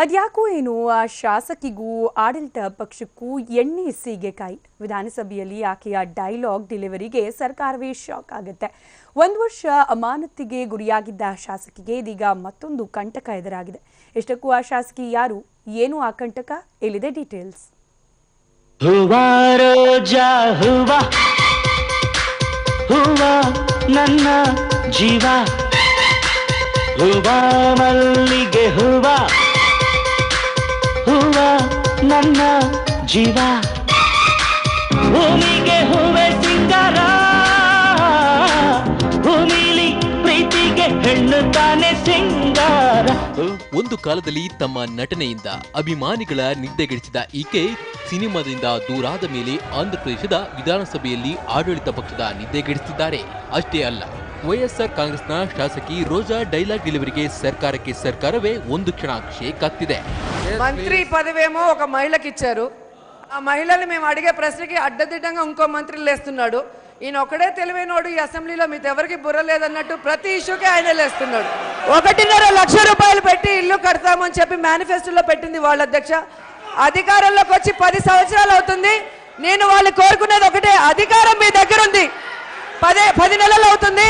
ಅದ್ಯಾಕೋ ಏನು ಆ ಶಾಸಕಿಗೂ ಆಡಳಿತ ಪಕ್ಷಕ್ಕೂ ಎಣ್ಣೆ ಸೀಗೆಕಾಯಿ. ವಿಧಾನಸಭೆಯಲ್ಲಿ ಆಕೆಯ ಡೈಲಾಗ್ ಡೆಲಿವರಿಗೆ ಸರ್ಕಾರವೇ ಶಾಕ್ ಆಗುತ್ತೆ. 1 ವರ್ಷ ಅಮಾನತಿಗೆ ಗುರಿಯಾಗಿದ್ದ ಶಾಸಕಿಗೆ ಇದೀಗ ಮತ್ತೊಂದು ಕಂಟಕ ಎದುರಾಗಿದೆ. ಇಷ್ಟಕ್ಕೂ ಆ ಶಾಸಕಿ ಯಾರು, ಏನು ಆ ಕಂಟಕ, ಇಲ್ಲಿದೆ ಡೀಟೇಲ್ಸ್. ನನ್ನ ಜೀವ ಹೂವ ಮಲ್ಲಿಗೆ ಹೂವ ಹೂವ ನನ್ನ ಜೀವ ಭೂಮಿಗೆ ಹೂವೆ ಸಿಂಗಾರ ಭೂಮಿಲಿ ಪ್ರೀತಿಗೆ ಹೆಣ್ಣು ತಾನೆ ಸಿಂಗಾರ. ಒಂದು ಕಾಲದಲ್ಲಿ ತಮ್ಮ ನಟನೆಯಿಂದ ಅಭಿಮಾನಿಗಳ ನಿದ್ದೆಗೆಡಿಸಿದ ಈಕೆ ಸಿನಿಮಾದಿಂದ ದೂರಾದ ಮೇಲೆ ಆಂಧ್ರಪ್ರದೇಶದ ವಿಧಾನಸಭೆಯಲ್ಲಿ ಆಡಳಿತ ಪಕ್ಷದ ನಿದ್ದೆಗೆಡಿಸಿದ್ದಾರೆ. ಅಷ್ಟೇ ಅಲ್ಲ, ವೈಎಸ್ಆರ್ ಕಾಂಗ್ರೆಸ್ನ ಶಾಸಕಿ ರೋಜಾ ಡೈಲಾಗ್ ಡೆಲಿವರಿಗೆ ಸರ್ಕಾರವೇ ಒಂದು ಕ್ಷಣ షేక్ ಆಗ್ತಿದೆ. మంత్రి పదవేమో ఒక మహిళకి ఇచ్చారు. ఆ మహిళని మేము అడిగే ప్రశ్నకి అడ్డదిడ్డంగా ఇంకో మంత్రి లేస్తున్నాడు. ఈయన ఒకడే తెలివైనోడు, ఈ అసెంబ్లీలో మీతో ఎవరికి బుర్ర లేదన్నట్టు ప్రతి ఇష్యూకి ఆయన లేస్తున్నాడు. 1.5 లక్ష రూపాయలు పెట్టి ఇల్లు కడతామని చెప్పి మేనిఫెస్టోలో పెట్టింది వాళ్ళ అధ్యక్ష. అధికారంలోకి వచ్చి 10 సంవత్సరాలు అవుతుంది. నేను వాళ్ళు కోరుకునేది ఒకటే, అధికారం మీ దగ్గర ఉంది. 10 నెలలు అవుతుంది.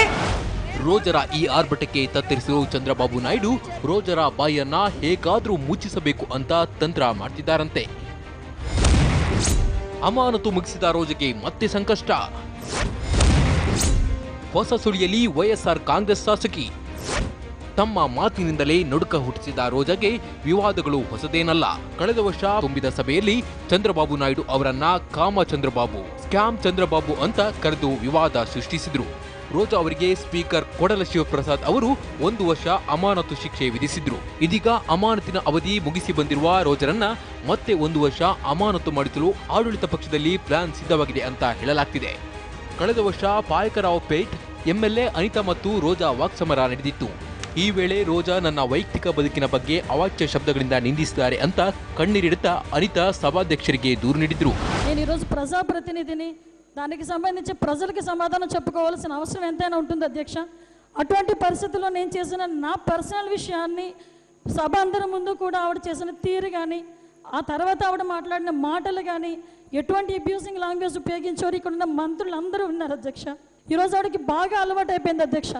ರೋಜರ ಈ ಆರ್ಭಟಕ್ಕೆ ತತ್ತರಿಸಿರುವ ಚಂದ್ರಬಾಬು ನಾಯ್ಡು ರೋಜರ ಬಾಯನ್ನ ಹೇಗಾದ್ರೂ ಮುಚ್ಚಿಸಬೇಕು ಅಂತ ತಂತ್ರ ಮಾಡ್ತಿದ್ದಾರಂತೆ. ಅಮಾನತು ಮುಗಿಸಿದ ರೋಜಗೆ ಮತ್ತೆ ಸಂಕಷ್ಟ. ಹೊಸ ಸುಳಿಯಲ್ಲಿ ವೈಎಸ್ಆರ್ ಕಾಂಗ್ರೆಸ್ ಶಾಸಕಿ. ತಮ್ಮ ಮಾತಿನಿಂದಲೇ ನಡುಕ ಹುಟ್ಟಿಸಿದ ರೋಜಾಗೆ ವಿವಾದಗಳು ಹೊಸದೇನಲ್ಲ. ಕಳೆದ ವರ್ಷ ತುಂಬಿದ ಸಭೆಯಲ್ಲಿ ಚಂದ್ರಬಾಬು ನಾಯ್ಡು ಅವರನ್ನ ಕಾಮ ಚಂದ್ರಬಾಬು, ಸ್ಕ್ಯಾಮ್ ಚಂದ್ರಬಾಬು ಅಂತ ಕರೆದು ವಿವಾದ ಸೃಷ್ಟಿಸಿದ್ರು. ರೋಜಾ ಅವರಿಗೆ ಸ್ಪೀಕರ್ ಕೊಡಲ ಶಿವಪ್ರಸಾದ್ ಅವರು 1 ವರ್ಷ ಅಮಾನತು ಶಿಕ್ಷೆ ವಿಧಿಸಿದ್ರು. ಇದೀಗ ಅಮಾನತಿನ ಅವಧಿ ಮುಗಿಸಿ ಬಂದಿರುವ ರೋಜರನ್ನ ಮತ್ತೆ 1 ವರ್ಷ ಅಮಾನತು ಮಾಡಿಸಲು ಆಡಳಿತ ಪಕ್ಷದಲ್ಲಿ ಪ್ಲಾನ್ ಸಿದ್ಧವಾಗಿದೆ ಅಂತ ಹೇಳಲಾಗ್ತಿದೆ. ಕಳೆದ ವರ್ಷ ಪಾಯಕರಾವ್ ಪೇಟ್ ಎಂಎಲ್ಎ ಅನಿತಾ ಮತ್ತು ರೋಜಾ ವಾಕ್ಸಮರ ನಡೆದಿತ್ತು. ಈ ವೇಳೆ ರೋಜಾ ನನ್ನ ವೈಯಕ್ತಿಕ ಬದುಕಿನ ಬಗ್ಗೆ ಅವಾಚ್ಯ ಶಬ್ದಗಳಿಂದ ನಿಂದಿಸಿದ್ದಾರೆ ಅಂತ ಕಣ್ಣೀರಿಡುತ್ತಾ ಅನಿತಾ ಸಭಾಧ್ಯಕ್ಷರಿಗೆ ದೂರು ನೀಡಿದ್ರು. నేను ఈరోజు ప్రజాప్రతినిధిని, దానికి సంబంధించి ప్రజలకు సమాధానం చెప్పుకోవాల్సిన అవసరం ఎంతైనా ఉంటుంది అధ్యక్ష. అటువంటి పరిస్థితుల్లో నేను చేసిన నా పర్సనల్ విషయాన్ని సభ అందరి ముందు కూడా ఆవిడ చేసిన తీరు కానీ, ఆ తర్వాత ఆవిడ మాట్లాడిన మాటలు కానీ, ఎటువంటి అబ్యూసింగ్ లాంగ్వేజ్ ఉపయోగించారు ఇక్కడ ఉన్న మంత్రులు అందరూ ఉన్నారు అధ్యక్ష. ఈరోజు ఆవిడకి బాగా అలవాటు అయిపోయింది అధ్యక్ష.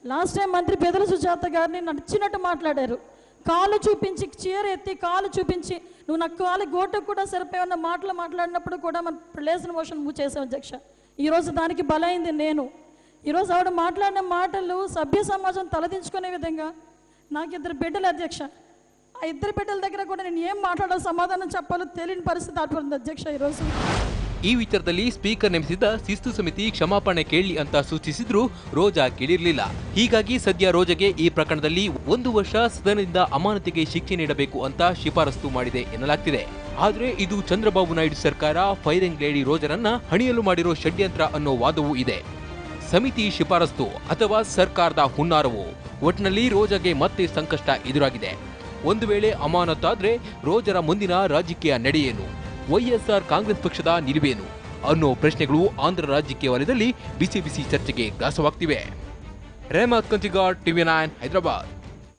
లాస్ట్ టైం మంత్రి పెదల సుజాత గారిని నచ్చినట్టు మాట్లాడారు. కాలు చూపించి, చీర ఎత్తి కాలు చూపించి, నువ్వు నా కాలు గోటకు కూడా సరిపోయిన మాటలు మాట్లాడినప్పుడు కూడా మన ప్లేస్ని మోషన్ మూవ్ చేసాం అధ్యక్ష. ఈరోజు దానికి బలైంది నేను. ఈరోజు ఆవిడ మాట్లాడిన మాటలు సభ్య సమాజం తలదించుకునే విధంగా. నాకు 2 బిడ్డలు అధ్యక్ష. ఆ 2 బిడ్డల దగ్గర కూడా నేను ఏం మాట్లాడాలో సమాధానం చెప్పాలో తెలియని పరిస్థితి ఆడుతుంది అధ్యక్ష ఈరోజు. ಈ ವಿಚಾರದಲ್ಲಿ ಸ್ಪೀಕರ್ ನೇಮಿಸಿದ ಶಿಸ್ತು ಸಮಿತಿ ಕ್ಷಮಾಪಣೆ ಕೇಳಿ ಅಂತ ಸೂಚಿಸಿದ್ರು ರೋಜಾ ಕೇಳಿರಲಿಲ್ಲ. ಹೀಗಾಗಿ ಸದ್ಯ ರೋಜಾಗೆ ಈ ಪ್ರಕರಣದಲ್ಲಿ 1 ವರ್ಷ ಸದನದಿಂದ ಅಮಾನತಿಗೆ ಶಿಕ್ಷೆ ನೀಡಬೇಕು ಅಂತ ಶಿಫಾರಸು ಮಾಡಿದೆ ಎನ್ನಲಾಗ್ತಿದೆ. ಆದ್ರೆ ಇದು ಚಂದ್ರಬಾಬು ನಾಯ್ಡು ಸರ್ಕಾರ ಫೈರಿಂಗ್ ಲೇಡಿ ರೋಜರನ್ನ ಹಣಿಯಲು ಮಾಡಿರೋ ಷಡ್ಯಂತ್ರ ಅನ್ನೋ ವಾದವೂ ಇದೆ. ಸಮಿತಿ ಶಿಫಾರಸು ಅಥವಾ ಸರ್ಕಾರದ ಹುನ್ನಾರವು, ಒಟ್ಟಿನಲ್ಲಿ ರೋಜಾಗೆ ಮತ್ತೆ ಸಂಕಷ್ಟ ಎದುರಾಗಿದೆ. ಒಂದು ವೇಳೆ ಅಮಾನತಾದ್ರೆ ರೋಜರ ಮುಂದಿನ ರಾಜಕೀಯ ನಡೆಯೇನು, ವೈಎಸ್ಆರ್ ಕಾಂಗ್ರೆಸ್ ಪಕ್ಷದ ನಿಲುವೇನು ಅನ್ನೋ ಪ್ರಶ್ನೆಗಳು ಆಂಧ್ರ ರಾಜಕೀಯ ವಲಯದಲ್ಲಿ ಬಿಸಿ ಚರ್ಚೆಗೆ ಗ್ರಾಸವಾಗ್ತಿವೆ. ರೆಹಮತ್ ಕಂಚಿಗಾಡ್, TV9 ಹೈದರಾಬಾದ್.